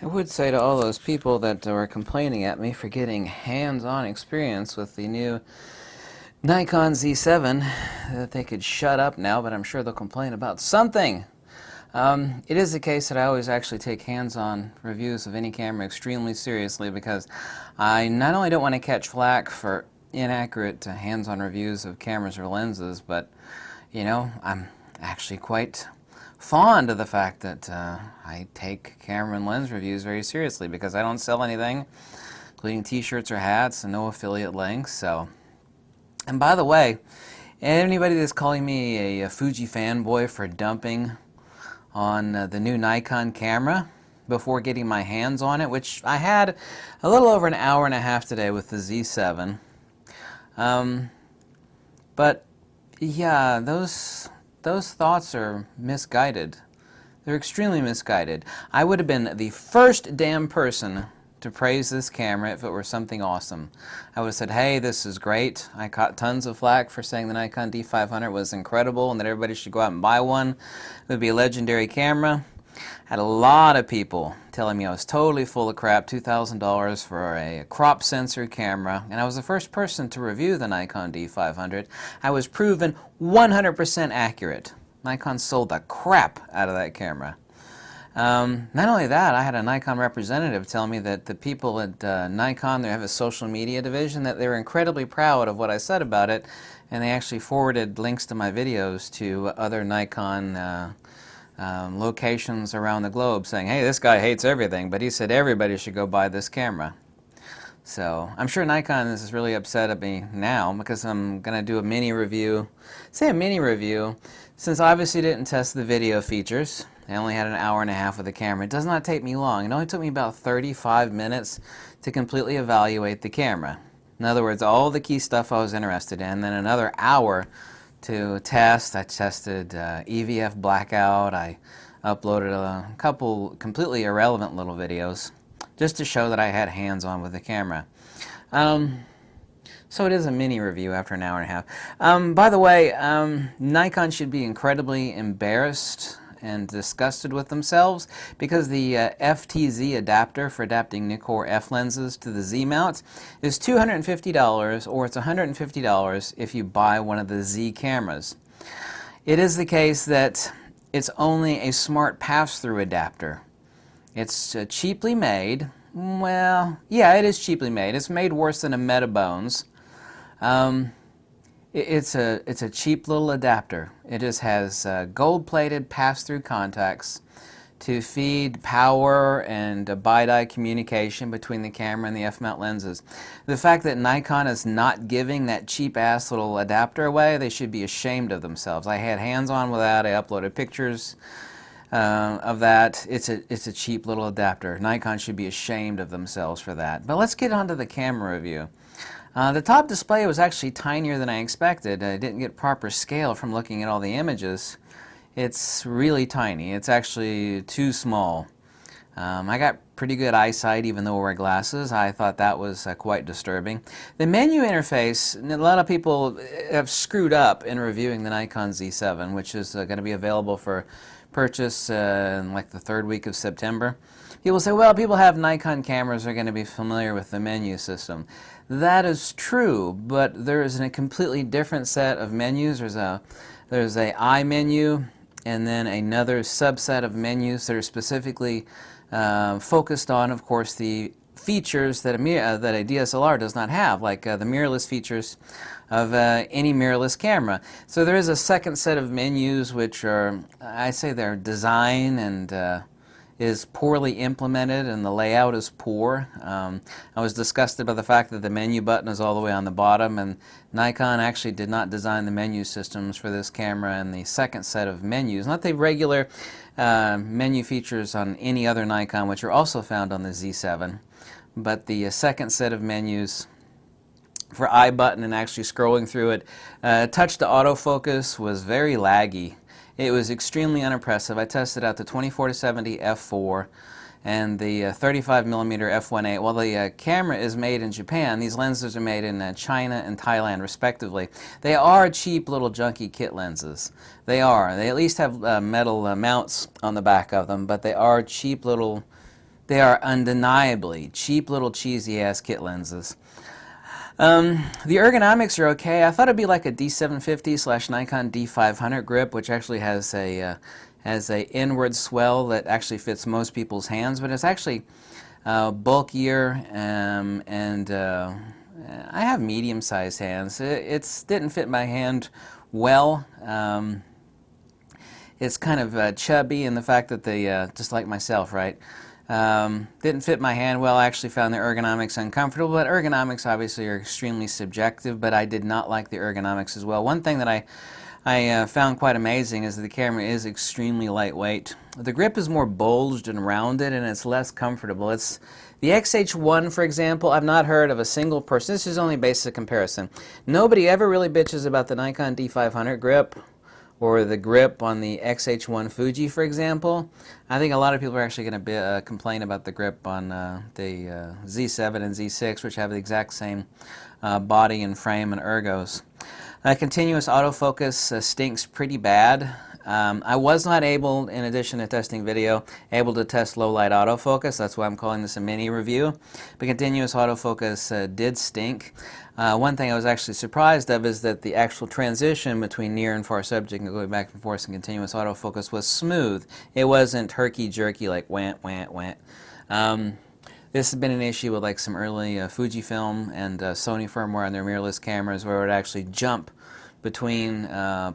I would say to all those people that were complaining at me for getting hands-on experience with the new Nikon Z7 that they could shut up now, but I'm sure they'll complain about something. It is the case that I always actually take hands-on reviews of any camera extremely seriously because I not only don't want to catch flack for inaccurate hands-on reviews of cameras or lenses, but I'm actually quite fond of the fact that I take camera and lens reviews very seriously because I don't sell anything, including t-shirts or hats, and no affiliate links. So, and by the way, anybody that's calling me a Fuji fanboy for dumping on the new Nikon camera before getting my hands on it, which I had a little over an hour and a half today with the Z7. But yeah, those thoughts are misguided. They're extremely misguided. I would have been the first damn person to praise this camera if it were something awesome. I would have said, hey, this is great. I caught tons of flack for saying the Nikon D500 was incredible and that everybody should go out and buy one. It would be a legendary camera. Had a lot of people telling me I was totally full of crap, $2,000 for a crop sensor camera, and I was the first person to review the Nikon D500. I was proven 100% accurate. Nikon sold the crap out of that camera. Not only that, I had a Nikon representative tell me that the people at Nikon, they have a social media division, that they were incredibly proud of what I said about it, and they actually forwarded links to my videos to other Nikon locations around the globe saying, hey, this guy hates everything, but he said everybody should go buy this camera. So I'm sure Nikon is really upset at me now because I'm going to do a mini review. Say a mini review, since I obviously didn't test the video features. I only had an hour and a half with the camera. It does not take me long. It only took me about 35 minutes to completely evaluate the camera. In other words, all the key stuff I was interested in, then another hour to test. I tested EVF blackout. I uploaded a couple completely irrelevant little videos just to show that I had hands-on with the camera. So it is a mini review after an hour and a half. By the way, Nikon should be incredibly embarrassed and disgusted with themselves because the FTZ adapter for adapting Nikkor F lenses to the Z mount is $250, or it's $150 if you buy one of the Z cameras. It is the case that it's only a smart pass-through adapter. It's cheaply made. Well, yeah, it is cheaply made. It's made worse than a Metabones. It's a cheap little adapter. It just has gold-plated pass-through contacts to feed power and bi-die communication between the camera and the f-mount lenses. The fact that Nikon is not giving that cheap-ass little adapter away, they should be ashamed of themselves. I had hands-on with that. I uploaded pictures of that. It's a cheap little adapter. Nikon should be ashamed of themselves for that. But let's get on to the camera review. The top display was actually tinier than I expected. I didn't get proper scale from looking at all the images. It's really tiny. It's actually too small. I got pretty good eyesight even though I wear glasses. I thought that was quite disturbing. The menu interface, a lot of people have screwed up in reviewing the Nikon Z7, which is going to be available for purchase in like the third week of September. People say, well, people have Nikon cameras, are going to be familiar with the menu system. That is true, but there is a completely different set of menus. There's a I menu and then another subset of menus that are specifically focused on, of course, the features that a DSLR does not have, like the mirrorless features of any mirrorless camera. So there is a second set of menus which are, I say they're design and is poorly implemented and the layout is poor. I was disgusted by the fact that the menu button is all the way on the bottom, and Nikon actually did not design the menu systems for this camera and the second set of menus, not the regular menu features on any other Nikon, which are also found on the Z7, but the second set of menus for I button and actually scrolling through it. Touch to autofocus was very laggy. It was extremely unimpressive. I tested out the 24-70 f4 and the 35mm f1.8. While the camera is made in Japan, these lenses are made in China and Thailand respectively. They are cheap little junky kit lenses. They are. They at least have metal mounts on the back of them, but they are cheap little They are undeniably cheap little cheesy ass kit lenses. The ergonomics are okay. I thought it'd be like a D750 / Nikon D500 grip, which actually has a inward swell that actually fits most people's hands, but it's actually bulkier, and I have medium-sized hands. It didn't fit my hand well. It's kind of chubby in the fact that they, just like myself, right? Didn't fit my hand well. I actually found the ergonomics uncomfortable, but ergonomics obviously are extremely subjective, but I did not like the ergonomics as well. One thing that I found quite amazing is that the camera is extremely lightweight. The grip is more bulged and rounded, and it's less comfortable. It's the XH1, for example. I've not heard of a single person. This is only basic comparison. Nobody ever really bitches about the Nikon D500 grip or the grip on the XH1 Fuji, for example. I think a lot of people are actually going to complain about the grip on the Z7 and Z6, which have the exact same body and frame and ergos. Continuous autofocus stinks pretty bad. I was not able, in addition to testing video, able to test low light autofocus. That's why I'm calling this a mini review. But continuous autofocus did stink. One thing I was actually surprised of is that the actual transition between near and far subject and going back and forth in continuous autofocus was smooth. It wasn't herky-jerky like whant, whant, whant. This has been an issue with like some early Fujifilm and Sony firmware on their mirrorless cameras where it would actually jump between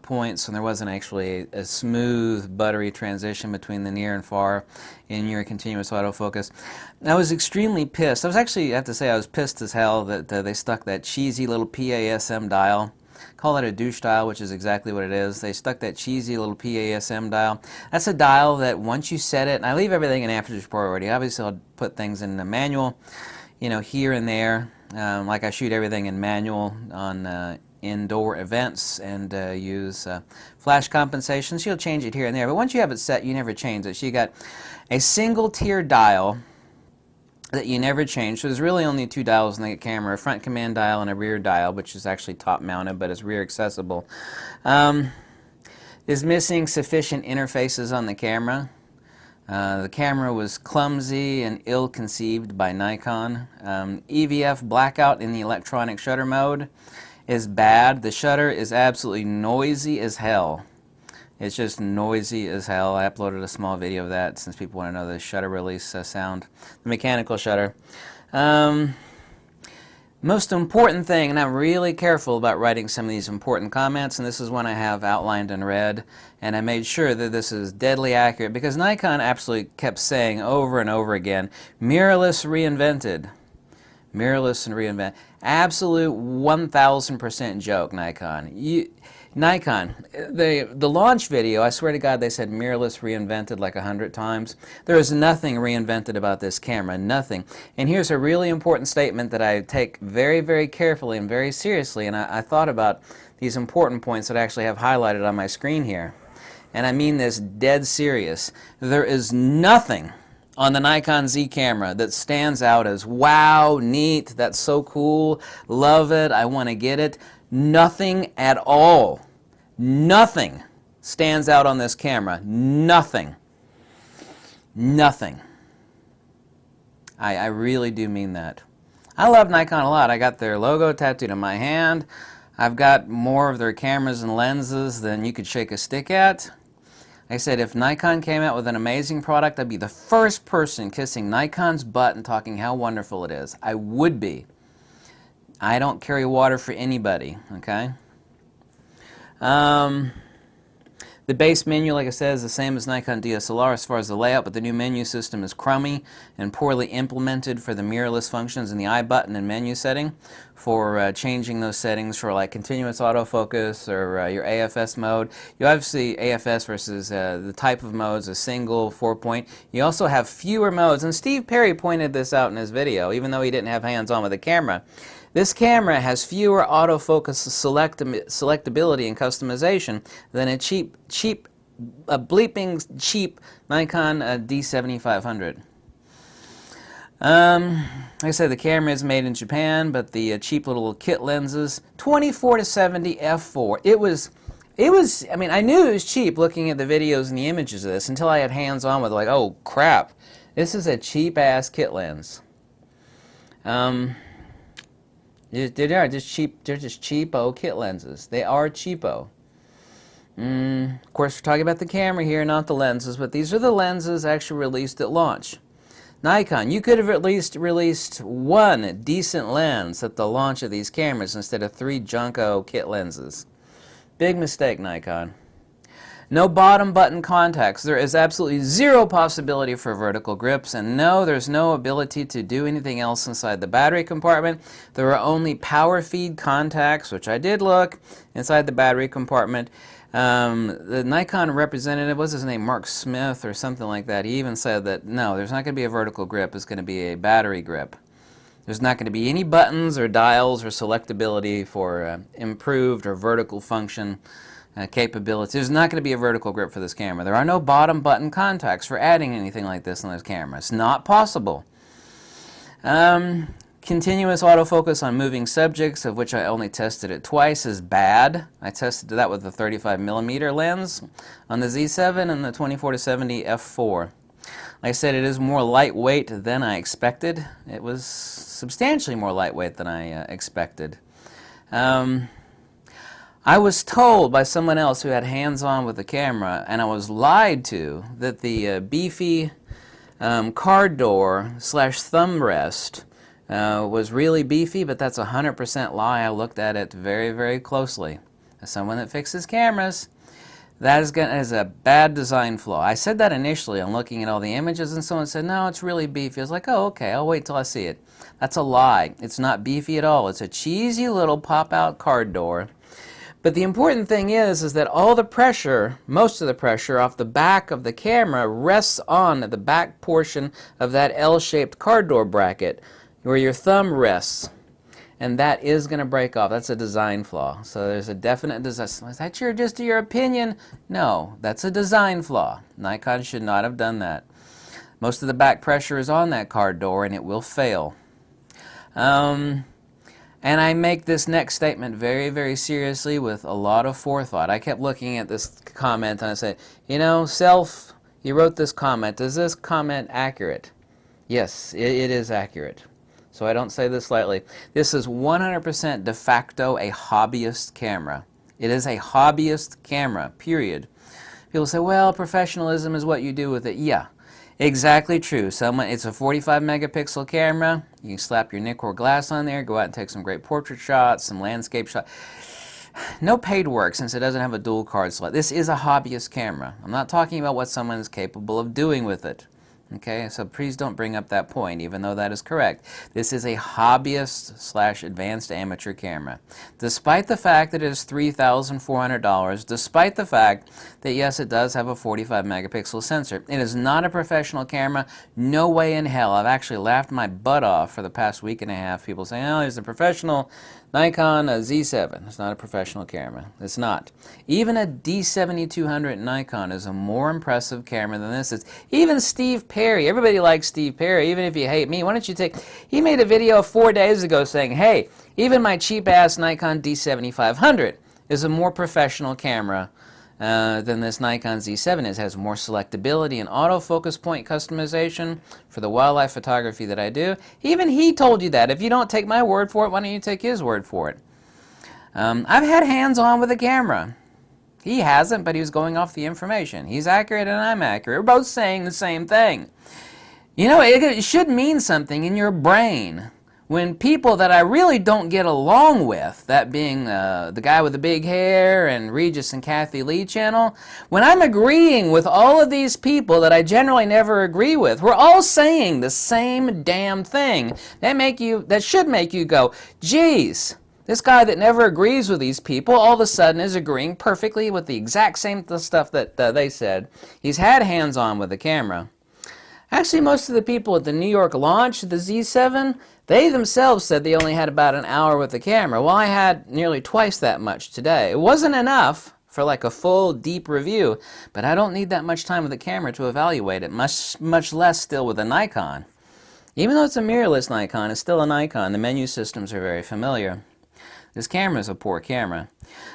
points, and there wasn't actually a smooth, buttery transition between the near and far in your continuous autofocus. I was extremely pissed. I have to say, I was pissed as hell that they stuck that cheesy little PASM dial. Call it a douche dial, which is exactly what it is. They stuck that cheesy little PASM dial. That's a dial that once you set it, and I leave everything in aperture priority. Obviously, I'll put things in the manual, here and there. Like I shoot everything in manual on indoor events and use flash compensation. So you'll change it here and there. But once you have it set, you never change it. So you got a single tier dial that you never change. So there's really only two dials in the camera, a front command dial and a rear dial, which is actually top mounted but is rear accessible. Is missing sufficient interfaces on the camera. The camera was clumsy and ill-conceived by Nikon. EVF blackout in the electronic shutter mode is bad. The shutter is absolutely noisy as hell. It's just noisy as hell. I uploaded a small video of that since people want to know the shutter release sound. The mechanical shutter. Most important thing, and I'm really careful about writing some of these important comments, and this is one I have outlined in red, and I made sure that this is deadly accurate because Nikon absolutely kept saying over and over again, mirrorless reinvented. Mirrorless and reinvent. Absolute 1000% joke, Nikon. Nikon, the launch video, I swear to God, they said mirrorless reinvented like 100 times. There is nothing reinvented about this camera, nothing. And here's a really important statement that I take very, very carefully and very seriously, and I thought about these important points that I actually have highlighted on my screen here. And I mean this dead serious. There is nothing on the Nikon Z camera that stands out as, wow, neat, that's so cool, love it, I want to get it. Nothing at all. Nothing stands out on this camera. Nothing. Nothing. I really do mean that. I love Nikon a lot. I got their logo tattooed on my hand. I've got more of their cameras and lenses than you could shake a stick at. I said, if Nikon came out with an amazing product, I'd be the first person kissing Nikon's butt and talking how wonderful it is. I would be. I don't carry water for anybody, okay? The base menu, like I said, is the same as Nikon DSLR as far as the layout, but the new menu system is crummy and poorly implemented for the mirrorless functions in the I button and menu setting for changing those settings for like continuous autofocus or your AFS mode. You obviously, AFS versus the type of modes, a single, 4-point. You also have fewer modes, and Steve Perry pointed this out in his video, even though he didn't have hands-on with the camera. This camera has fewer autofocus selectability and customization than a bleeping cheap Nikon D7500. Like I said, the camera is made in Japan, but the cheap little kit lenses, 24-70 f4. It was, I knew it was cheap looking at the videos and the images of this until I had hands on with it, like, oh crap, This is a cheap-ass kit lens. They're just cheap. They're just cheapo kit lenses. They are cheapo. Of course, we're talking about the camera here, not the lenses, but these are the lenses actually released at launch. Nikon, you could have at least released one decent lens at the launch of these cameras instead of 3 Junko kit lenses. Big mistake, Nikon. No bottom button contacts. There is absolutely zero possibility for vertical grips, and no, there's no ability to do anything else inside the battery compartment. There are only power feed contacts, which I did look, inside the battery compartment. The Nikon representative, what's his name, Mark Smith or something like that, he even said that no, there's not going to be a vertical grip, it's going to be a battery grip. There's not going to be any buttons or dials or selectability for improved or vertical function capability. There's not going to be a vertical grip for this camera. There are no bottom button contacts for adding anything like this on this camera. It's not possible. Continuous autofocus on moving subjects, of which I only tested it twice, is bad. I tested that with the 35mm lens on the Z7 and the 24-70 f4. Like I said, it is more lightweight than I expected. It was substantially more lightweight than I expected. I was told by someone else who had hands-on with the camera, and I was lied to, that the beefy card door / thumb rest was really beefy, but that's 100% lie. I looked at it very, very closely. As someone that fixes cameras, that is a bad design flaw. I said that initially on looking at all the images, and someone said, no, it's really beefy. I was like, oh, okay, I'll wait till I see it. That's a lie. It's not beefy at all. It's a cheesy little pop-out card door. But the important thing is that all the pressure, most of the pressure off the back of the camera rests on the back portion of that L-shaped card door bracket where your thumb rests. And that is going to break off. That's a design flaw. So there's a definite design. Is that just your opinion? No, that's a design flaw. Nikon should not have done that. Most of the back pressure is on that card door and it will fail. And I make this next statement very, very seriously with a lot of forethought. I kept looking at this comment and I said, you know, Self, you wrote this comment. Is this comment accurate? Yes, it is accurate. So I don't say this lightly. This is 100% de facto a hobbyist camera. It is a hobbyist camera, period. People say, well, professionalism is what you do with it. Yeah. Exactly true. It's a 45 megapixel camera. You can slap your Nikon glass on there, go out and take some great portrait shots, some landscape shots. No paid work since it doesn't have a dual card slot. This is a hobbyist camera. I'm not talking about what someone is capable of doing with it. Okay, so please don't bring up that point, even though that is correct. This is a hobbyist / advanced amateur camera. Despite the fact that it is $3,400, despite the fact that, yes, it does have a 45 megapixel sensor, it is not a professional camera. No way in hell. I've actually laughed my butt off for the past week and a half. People saying, oh, it's a professional Nikon Z7. It's not a professional camera. It's not. Even a D7200 Nikon is a more impressive camera than this is. Even Steve Perry, everybody likes Steve Perry, even if you hate me. Why don't you he made a video 4 days ago saying, hey, even my cheap-ass Nikon D7500 is a more professional camera than this Nikon Z7 is. It has more selectability and autofocus point customization for the wildlife photography that I do. Even he told you that. If you don't take my word for it, why don't you take his word for it? I've had hands-on with a camera. He hasn't, but he was going off the information. He's accurate and I'm accurate. We're both saying the same thing. You know, it should mean something in your brain when people that I really don't get along with, that being the guy with the big hair and Regis and Kathy Lee channel, when I'm agreeing with all of these people that I generally never agree with, we're all saying the same damn thing. That should make you go, geez, this guy that never agrees with these people all of a sudden is agreeing perfectly with the exact same stuff that they said. He's had hands-on with the camera. Actually, most of the people at the New York launch of the Z7, they themselves said they only had about an hour with the camera. Well, I had nearly twice that much today. It wasn't enough for like a full, deep review, but I don't need that much time with the camera to evaluate it, much less still with a Nikon. Even though it's a mirrorless Nikon, it's still a Nikon. The menu systems are very familiar. This camera is a poor camera.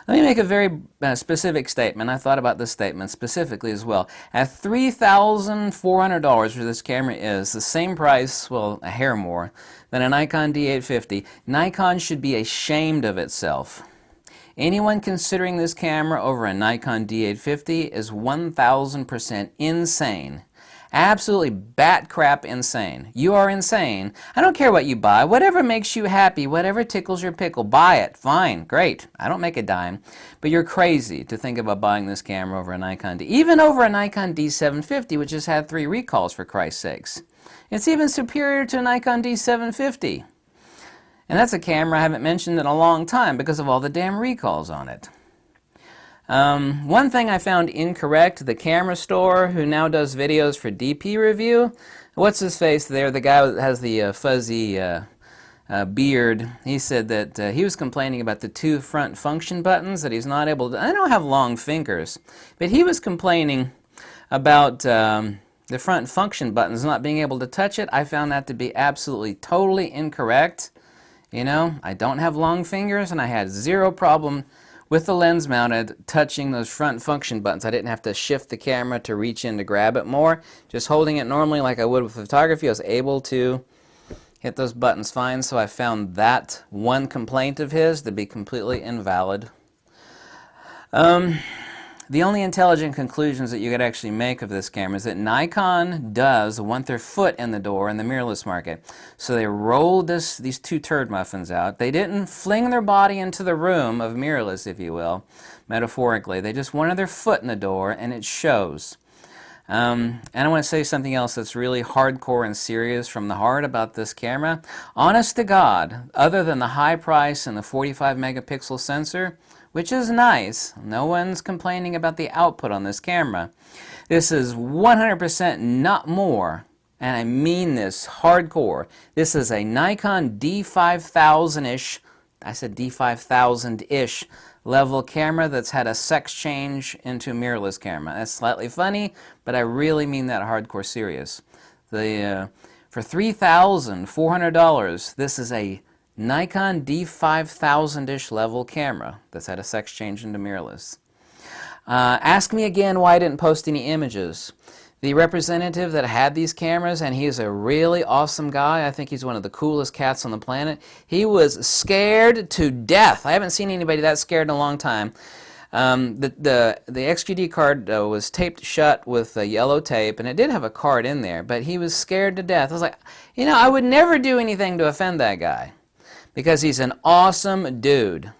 Let me make a very specific statement. I thought about this statement specifically as well. At $3,400 for this camera is the same price, well, a hair more, than a Nikon D850. Nikon should be ashamed of itself. Anyone considering this camera over a Nikon D850 is 1,000% insane. Absolutely bat crap insane. You are insane. I don't care what you buy. Whatever makes you happy, whatever tickles your pickle, buy it. Fine, great. I don't make a dime. But you're crazy to think about buying this camera over a Nikon D. Even over a Nikon D750, which has had 3 recalls for Christ's sakes. It's even superior to a Nikon D750. And that's a camera I haven't mentioned in a long time because of all the damn recalls on it. One thing I found incorrect, the camera store who now does videos for DP review, what's his face there, the guy that has the fuzzy beard, he said that he was complaining about the 2 front function buttons, that he's not able to, I don't have long fingers, but he was complaining about the front function buttons not being able to touch it. I found that to be absolutely totally incorrect. You know, I don't have long fingers and I had 0 problem with the lens mounted touching those front function buttons. I didn't have to shift the camera to reach in to grab it more. Just holding it normally like I would with photography, I was able to hit those buttons fine. So I found that one complaint of his to be completely invalid. The only intelligent conclusions that you could actually make of this camera is that Nikon does want their foot in the door in the mirrorless market. So they rolled these 2 turd muffins out. They didn't fling their body into the room of mirrorless, if you will, metaphorically. They just wanted their foot in the door, and it shows. And I want to say something else that's really hardcore and serious from the heart about this camera. Honest to God, other than the high price and the 45 megapixel sensor, which is nice. No one's complaining about the output on this camera. This is 100% not more, and I mean this hardcore. This is a Nikon D5000-ish, I said D5000-ish level camera that's had a sex change into a mirrorless camera. That's slightly funny, but I really mean that hardcore serious. For $3,400, this is a Nikon D5000-ish level camera that's had a sex change into mirrorless. Ask me again why I didn't post any images. The representative that had these cameras, and he's a really awesome guy, I think he's one of the coolest cats on the planet, he was scared to death. I haven't seen anybody that scared in a long time. The XQD card was taped shut with yellow tape, and it did have a card in there, but he was scared to death. I was like, you know, I would never do anything to offend that guy, because he's an awesome dude.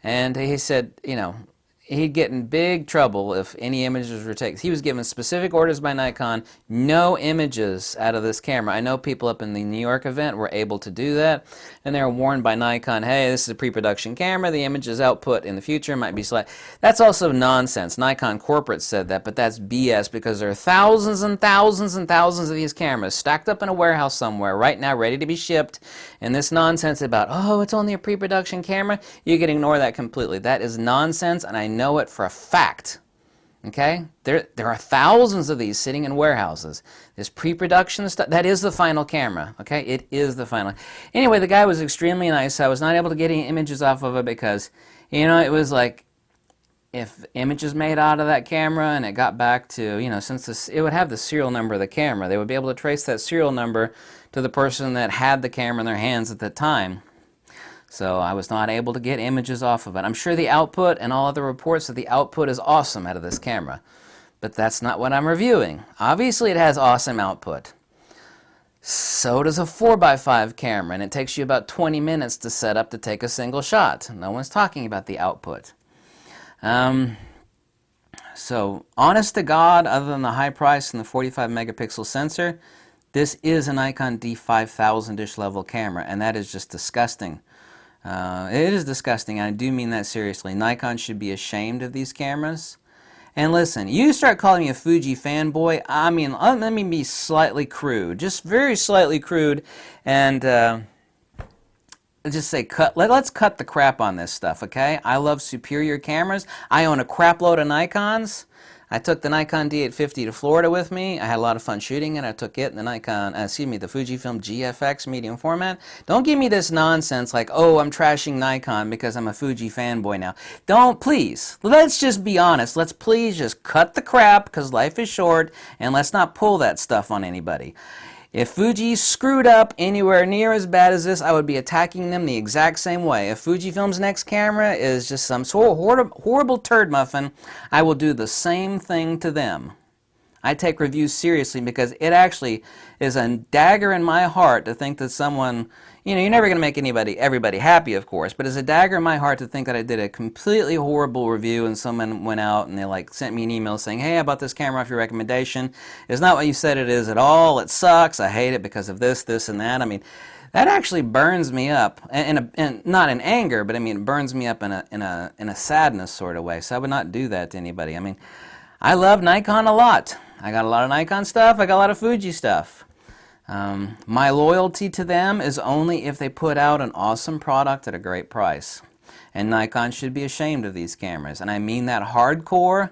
And he said, you know, he'd get in big trouble if any images were taken. He was given specific orders by Nikon, no images out of this camera. I know people up in the New York event were able to do that, and they were warned by Nikon, hey, this is a pre-production camera, the images output in the future might be slight. That's also nonsense. Nikon corporate said that, but that's BS, because there are thousands and thousands and thousands of these cameras stacked up in a warehouse somewhere right now ready to be shipped, and this nonsense about, oh, it's only a pre-production camera, you can ignore that completely. That is nonsense, and I know it for a fact. Okay? There are thousands of these sitting in warehouses. This pre-production stuff, that is the final camera. Okay? It is the final. Anyway, the guy was extremely nice. I was not able to get any images off of it because, you know, it was like, if images made out of that camera and it got back to, you know, since it would have the serial number of the camera, they would be able to trace that serial number to the person that had the camera in their hands at the time. So I was not able to get images off of it. I'm sure the output and all other reports that the output is awesome out of this camera, but that's not what I'm reviewing. Obviously it has awesome output. So does a 4x5 camera, and it takes you about 20 minutes to set up to take a single shot. No one's talking about the output. So honest to God, other than the high price and the 45 megapixel sensor, this is a Nikon D5000-ish level camera, and that is just disgusting. It is disgusting, and I do mean that seriously. Nikon should be ashamed of these cameras. And listen, you start calling me a Fuji fanboy, I mean, let me be slightly crude, just very slightly crude, and just say, let's cut the crap on this stuff, okay? I love superior cameras. I own a crap load of Nikons. I took the Nikon D850 to Florida with me. I had a lot of fun shooting it. I took it and the the Fujifilm GFX medium format. Don't give me this nonsense like, oh, I'm trashing Nikon because I'm a Fuji fanboy now. Don't, please. Let's just be honest. Let's please just cut the crap because life is short, and let's not pull that stuff on anybody. If Fuji screwed up anywhere near as bad as this, I would be attacking them the exact same way. If Fujifilm's next camera is just some sort of horrible turd muffin, I will do the same thing to them. I take reviews seriously because it actually is a dagger in my heart to think that someone, you know, you're never going to make everybody happy, of course, but it's a dagger in my heart to think that I did a completely horrible review and someone went out and they like sent me an email saying, hey, I bought this camera off your recommendation. It's not what you said it is at all. It sucks. I hate it because of this, this, and that. I mean, that actually burns me up, and not in anger, but I mean, it burns me up in a sadness sort of way. So I would not do that to anybody. I mean, I love Nikon a lot. I got a lot of Nikon stuff. I got a lot of Fuji stuff. My loyalty to them is only if they put out an awesome product at a great price. And Nikon should be ashamed of these cameras. And I mean that hardcore.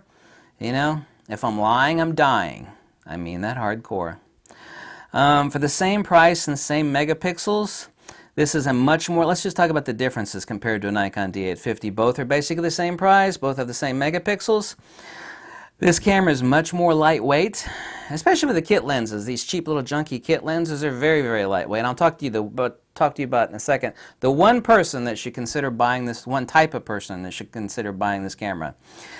You know, if I'm lying, I'm dying. I mean that hardcore. For the same price and same megapixels, this is a much more, let's just talk about the differences compared to a Nikon D850. Both are basically the same price. Both have the same megapixels. This camera is much more lightweight, especially with the kit lenses. These cheap little junky kit lenses are very, very lightweight. And I'll talk to you about in a second the one person that should consider buying this, one type of person that should consider buying this camera.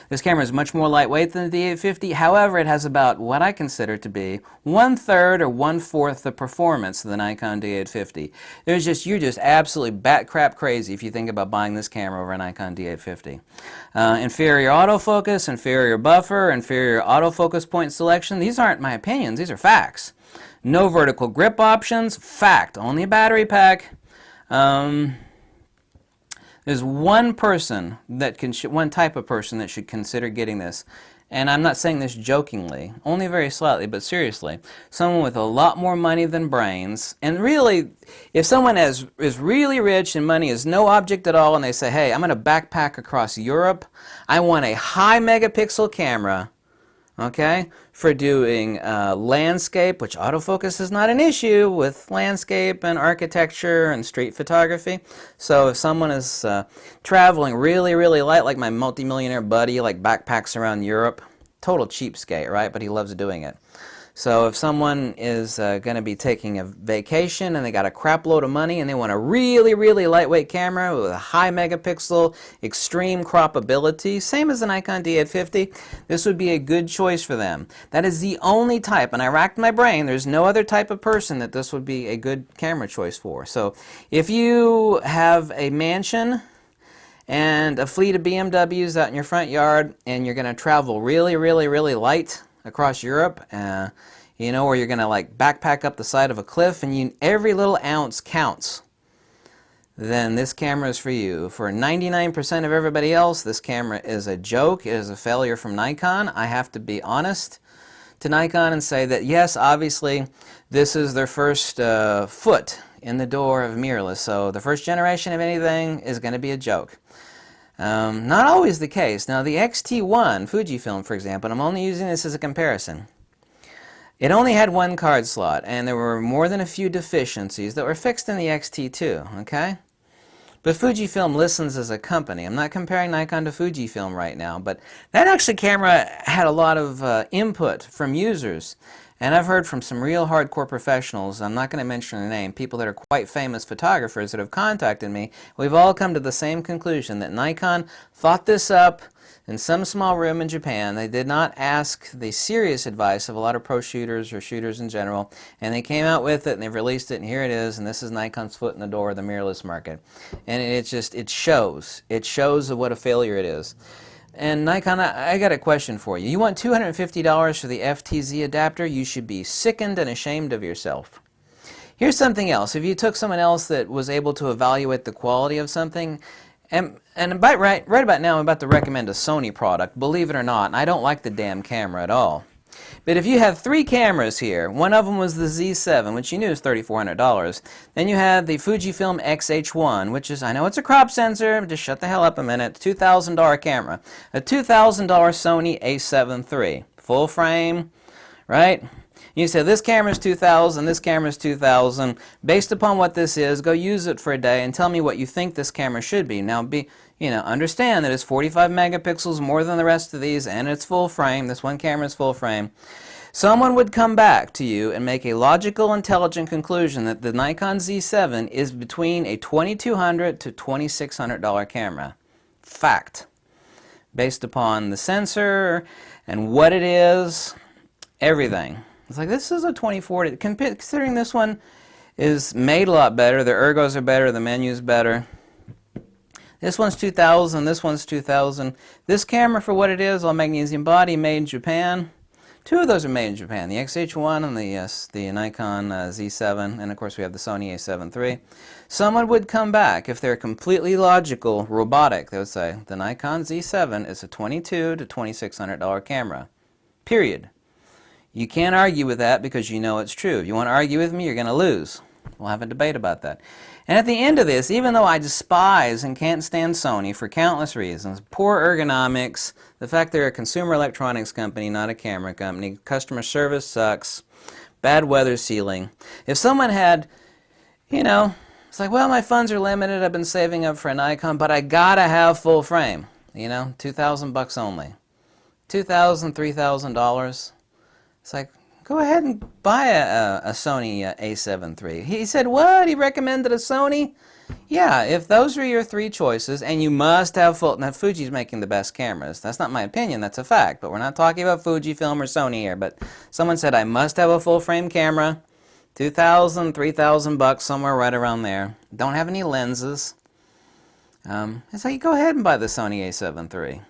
This camera is much more lightweight than the D850. However, it has about what I consider to be 1/3 or 1/4 the performance of the Nikon D850. You're just absolutely bat crap crazy if you think about buying this camera over a Nikon D850. Inferior autofocus, inferior buffer, inferior autofocus point selection. These aren't my opinions. These are facts. No vertical grip options. Fact. Only a battery pack. There's one person that one type of person that should consider getting this, and I'm not saying this jokingly, only very slightly, but seriously. Someone with a lot more money than brains, and really, if someone is really rich and money is no object at all, and they say, hey, I'm going to backpack across Europe, I want a high megapixel camera, okay, for doing landscape, which autofocus is not an issue with landscape and architecture and street photography. So if someone is traveling really, really light, like my multimillionaire buddy, like backpacks around Europe, total cheapskate, right? But he loves doing it. So if someone is going to be taking a vacation and they got a crap load of money and they want a really, really lightweight camera with a high megapixel, extreme croppability, same as the Nikon D850, this would be a good choice for them. That is the only type, and I racked my brain, there's no other type of person that this would be a good camera choice for. So if you have a mansion and a fleet of BMWs out in your front yard and you're going to travel really, really, really light across Europe, you know, or you're going to like backpack up the side of a cliff and every little ounce counts, then this camera is for you. For 99% of everybody else, this camera is a joke. It is a failure from Nikon. I have to be honest to Nikon and say that yes, obviously, this is their first foot in the door of mirrorless. So the first generation of anything is going to be a joke. Not always the case. Now the X-T1 Fujifilm, for example, and I'm only using this as a comparison, it only had one card slot, and there were more than a few deficiencies that were fixed in the X-T2, okay? But Fujifilm listens as a company. I'm not comparing Nikon to Fujifilm right now, but that actually camera had a lot of input from users. And I've heard from some real hardcore professionals, I'm not going to mention their name, people that are quite famous photographers that have contacted me. We've all come to the same conclusion that Nikon thought this up in some small room in Japan. They did not ask the serious advice of a lot of pro shooters or shooters in general, and they came out with it and they've released it, and here it is, and this is Nikon's foot in the door of the mirrorless market. And it shows. It shows what a failure it is. And Nikon, I got a question for you. You want $250 for the FTZ adapter? You should be sickened and ashamed of yourself. Here's something else. If you took someone else that was able to evaluate the quality of something, and right about now I'm about to recommend a Sony product, believe it or not, and I don't like the damn camera at all. But if you had 3 cameras here, one of them was the Z7, which you knew is $3,400. Then you had the Fujifilm X-H1, which is, I know it's a crop sensor, but just shut the hell up a minute, $2,000 camera. A $2,000 Sony A7 III, full frame, right? You say this camera's $2,000, this camera's $2,000. Based upon what this is, go use it for a day and tell me what you think this camera should be. Now, understand that it's 45 megapixels more than the rest of these, and it's full frame. This one camera is full frame. Someone would come back to you and make a logical, intelligent conclusion that the Nikon Z7 is between a $2,200 to $2,600 camera. Fact. Based upon the sensor and what it is, everything. It's like, this is a 2040. Considering this one is made a lot better, the ergos are better, the menu's better. This one's 2,000, this one's 2,000. This camera, for what it is, all magnesium body, made in Japan. 2 of those are made in Japan, the X-H1 and the Nikon Z7, and of course we have the Sony A7 III. Someone would come back, if they're completely logical, robotic, they would say, the Nikon Z7 is a $2,200 to $2,600 camera. Period. You can't argue with that because you know it's true. If you want to argue with me, you're going to lose. We'll have a debate about that. And at the end of this, even though I despise and can't stand Sony for countless reasons, poor ergonomics, the fact they're a consumer electronics company, not a camera company, customer service sucks, bad weather sealing. If someone had, it's like, well, my funds are limited, I've been saving up for a Nikon, but I gotta have full frame. $2,000 only. $2,000, $3,000. It's like, go ahead and buy a Sony A7 III. He said, what? He recommended a Sony? Yeah, if those are your 3 choices, and you must have full... Now, Fuji's making the best cameras. That's not my opinion, that's a fact. But we're not talking about Fujifilm or Sony here. But someone said, I must have a full-frame camera. $2,000, $3,000, somewhere right around there. Don't have any lenses. It's like, go ahead and buy the Sony A7 III.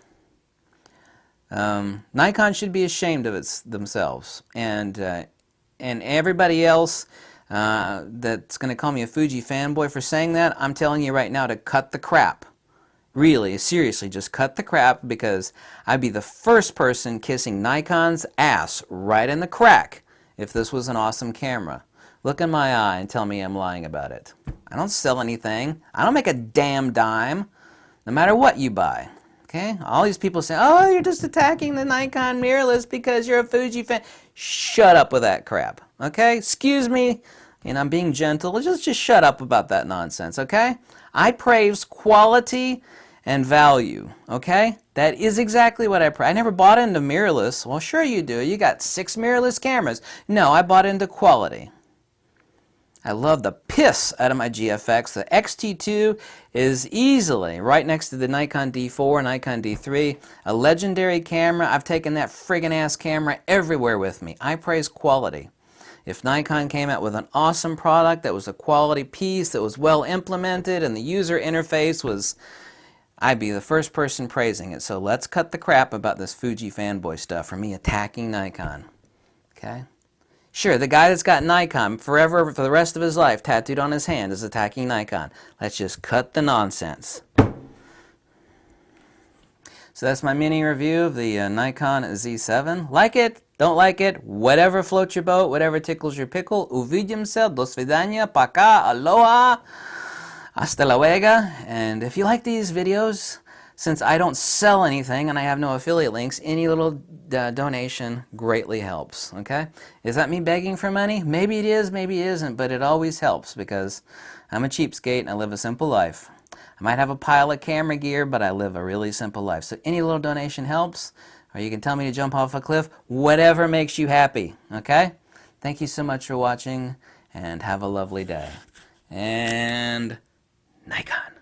Nikon should be ashamed of themselves, and everybody else that's going to call me a Fuji fanboy for saying that, I'm telling you right now to cut the crap. Really, seriously, just cut the crap, because I'd be the first person kissing Nikon's ass right in the crack if this was an awesome camera. Look in my eye and tell me I'm lying about it. I don't sell anything. I don't make a damn dime, no matter what you buy. Okay? All these people say, oh, you're just attacking the Nikon mirrorless because you're a Fuji fan. Shut up with that crap. Okay? Excuse me. I'm being gentle. Just shut up about that nonsense. Okay? I praise quality and value. Okay? That is exactly what I praise. I never bought into mirrorless. Well, sure you do. You got 6 mirrorless cameras. No, I bought into quality. I love the piss out of my GFX. The X-T2 is easily right next to the Nikon D4, Nikon D3, a legendary camera. I've taken that friggin' ass camera everywhere with me. I praise quality. If Nikon came out with an awesome product that was a quality piece, that was well implemented, and the user interface was, I'd be the first person praising it. So let's cut the crap about this Fuji fanboy stuff for me attacking Nikon. Okay? Sure, the guy that's got Nikon forever, for the rest of his life, tattooed on his hand is attacking Nikon. Let's just cut the nonsense. So that's my mini review of the Nikon Z7. Like it, don't like it, whatever floats your boat, whatever tickles your pickle. Увидимся, до свидания, пока, aloha, hasta luego. And if you like these videos, since I don't sell anything and I have no affiliate links, any little donation greatly helps, okay? Is that me begging for money? Maybe it is, maybe it isn't, but it always helps because I'm a cheapskate and I live a simple life. I might have a pile of camera gear, but I live a really simple life. So any little donation helps, or you can tell me to jump off a cliff, whatever makes you happy, okay? Thank you so much for watching, and have a lovely day. And Nikon.